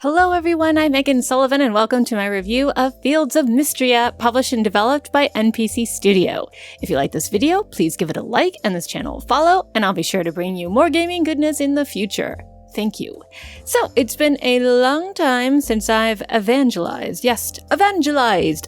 Hello everyone, I'm Megan Sullivan and welcome to my review of Fields of Mistria, published and developed by NPC Studio. If you like this video, please give it a like and this channel a follow, and I'll be sure to bring you more gaming goodness in the future. Thank you. So, it's been a long time since I've evangelized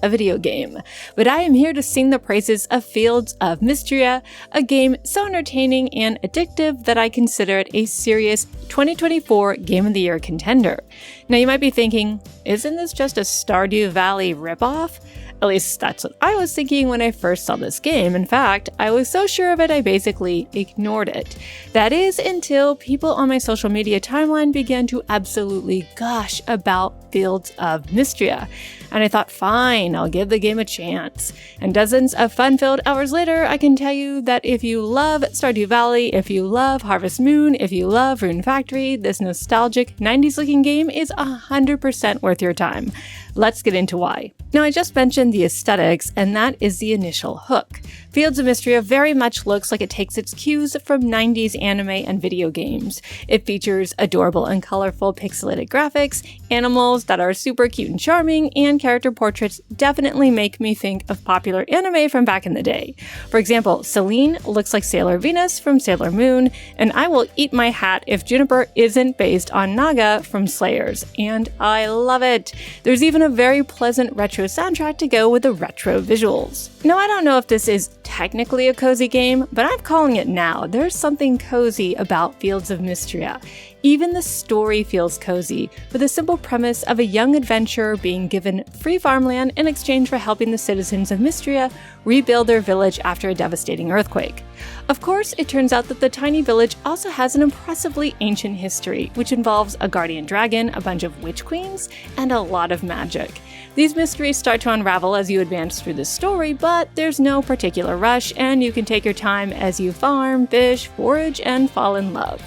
a video game, but I am here to sing the praises of Fields of Mistria, a game so entertaining and addictive that I consider it a serious 2024 Game of the Year contender. Now you might be thinking, isn't this just a Stardew Valley ripoff? At least that's what I was thinking when I first saw this game. In fact, I was so sure of it I basically ignored it. That is until people on my social media timeline began to absolutely gush about Fields of Mistria. And I thought, fine, I'll give the game a chance. And dozens of fun-filled hours later, I can tell you that if you love Stardew Valley, if you love Harvest Moon, if you love Rune Factory, this nostalgic 90s-looking game is 100% worth your time. Let's get into why. Now, I just mentioned the aesthetics, and that is the initial hook. Fields of Mistria very much looks like it takes its cues from 90s anime and video games. It features adorable and colorful pixelated graphics, animals that are super cute and charming, and character portraits definitely make me think of popular anime from back in the day. For example, Celine looks like Sailor Venus from Sailor Moon, and I will eat my hat if Juniper isn't based on Naga from Slayers, and I love it. There's even a very pleasant retro soundtrack to go with the retro visuals. Now, I don't know if this is technically a cozy game, but I'm calling it now. There's something cozy about Fields of Mistria. Even the story feels cozy, with a simple premise of a young adventurer being given free farmland in exchange for helping the citizens of Mistria rebuild their village after a devastating earthquake. Of course, it turns out that the tiny village also has an impressively ancient history, which involves a guardian dragon, a bunch of witch queens, and a lot of magic. These mysteries start to unravel as you advance through the story, but there's no particular rush, and you can take your time as you farm, fish, forage, and fall in love.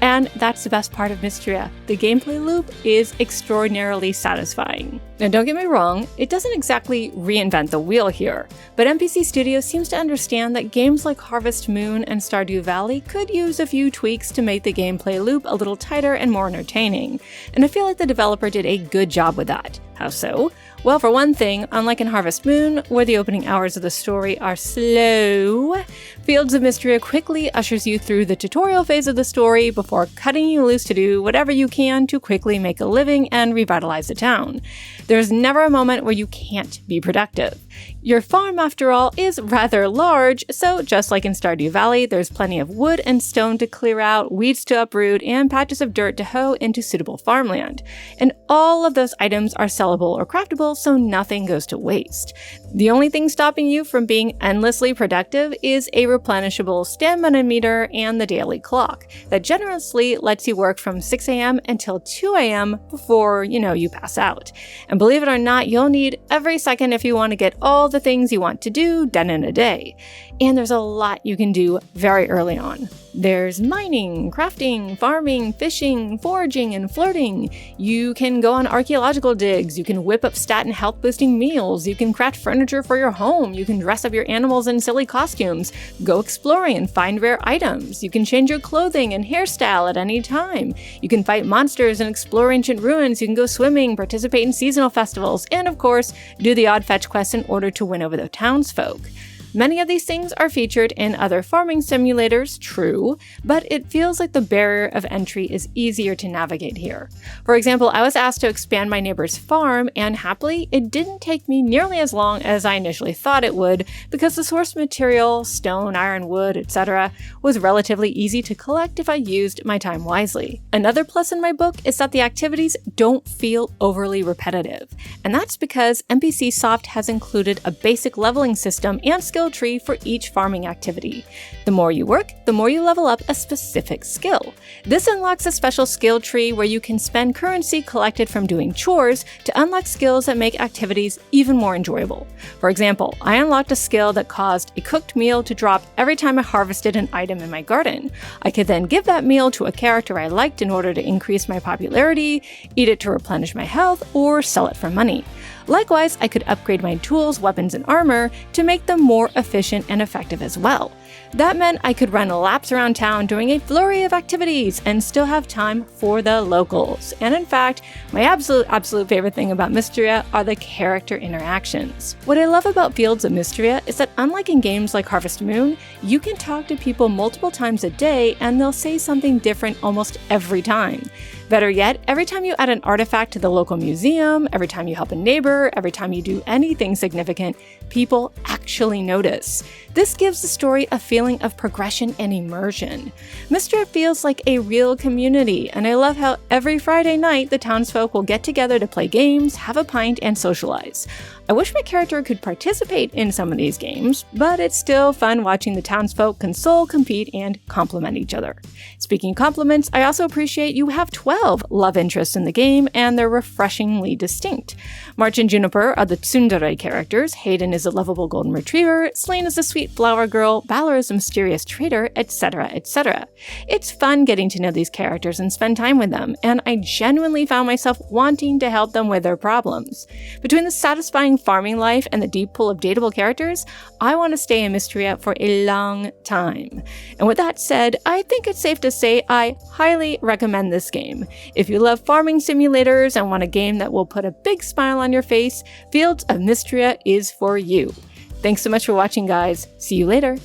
And that's the best part of Mistria. The gameplay loop is extraordinarily satisfying. Now, don't get me wrong, it doesn't exactly reinvent the wheel here, but NPC Studio seems to understand that games like Harvest Moon and Stardew Valley could use a few tweaks to make the gameplay loop a little tighter and more entertaining, and I feel like the developer did a good job with that. How so? Well, for one thing, unlike in Harvest Moon, where the opening hours of the story are slow, Fields of Mistria quickly ushers you through the tutorial phase of the story before cutting you loose to do whatever you can to quickly make a living and revitalize the town. There's never a moment where you can't be productive. Your farm, after all, is rather large, so just like in Stardew Valley, there's plenty of wood and stone to clear out, weeds to uproot, and patches of dirt to hoe into suitable farmland. And all of those items are sellable or craftable, so nothing goes to waste. The only thing stopping you from being endlessly productive is a replenishable stamina meter and the daily clock that generously lets you work from 6 a.m. until 2 a.m. before, you pass out. And believe it or not, you'll need every second if you want to get all the things you want to do done in a day. And there's a lot you can do very early on. There's mining, crafting, farming, fishing, foraging, and flirting. You can go on archaeological digs, you can whip up stat and health boosting meals, you can craft furniture for your home, you can dress up your animals in silly costumes, go exploring and find rare items, you can change your clothing and hairstyle at any time, you can fight monsters and explore ancient ruins, you can go swimming, participate in seasonal festivals, and of course, do the odd fetch quests in order to win over the townsfolk. Many of these things are featured in other farming simulators, true, but it feels like the barrier of entry is easier to navigate here. For example, I was asked to expand my neighbor's farm, and happily, it didn't take me nearly as long as I initially thought it would, because the source material, stone, iron, wood, etc., was relatively easy to collect if I used my time wisely. Another plus in my book is that the activities don't feel overly repetitive, and that's because NPC Soft has included a basic leveling system and skill tree for each farming activity. The more you work, the more you level up a specific skill. This unlocks a special skill tree where you can spend currency collected from doing chores to unlock skills that make activities even more enjoyable. For example, I unlocked a skill that caused a cooked meal to drop every time I harvested an item in my garden. I could then give that meal to a character I liked in order to increase my popularity, eat it to replenish my health, or sell it for money. Likewise, I could upgrade my tools, weapons, and armor to make them more efficient and effective as well. That meant I could run laps around town doing a flurry of activities and still have time for the locals. And in fact, my absolute favorite thing about Mistria are the character interactions. What I love about Fields of Mistria is that unlike in games like Harvest Moon, you can talk to people multiple times a day and they'll say something different almost every time. Better yet, every time you add an artifact to the local museum, every time you help a neighbor, every time you do anything significant, people actually notice. This gives the story a feeling of progression and immersion. Mistria feels like a real community, and I love how every Friday night the townsfolk will get together to play games, have a pint, and socialize. I wish my character could participate in some of these games, but it's still fun watching the townsfolk console, compete, and compliment each other. Speaking of compliments, I also appreciate you have 12 love interests in the game, and they're refreshingly distinct. March and Juniper are the tsundere characters, Hayden is a lovable golden retriever, Selene is a sweet flower girl, Balor is a mysterious traitor, etc., etc. It's fun getting to know these characters and spend time with them, and I genuinely found myself wanting to help them with their problems. Between the satisfying farming life and the deep pool of dateable characters, I want to stay in Mistria for a long time. And with that said, I think it's safe to say I highly recommend this game. If you love farming simulators and want a game that will put a big smile on your face, Fields of Mistria is for you. Thanks so much for watching, guys. See you later.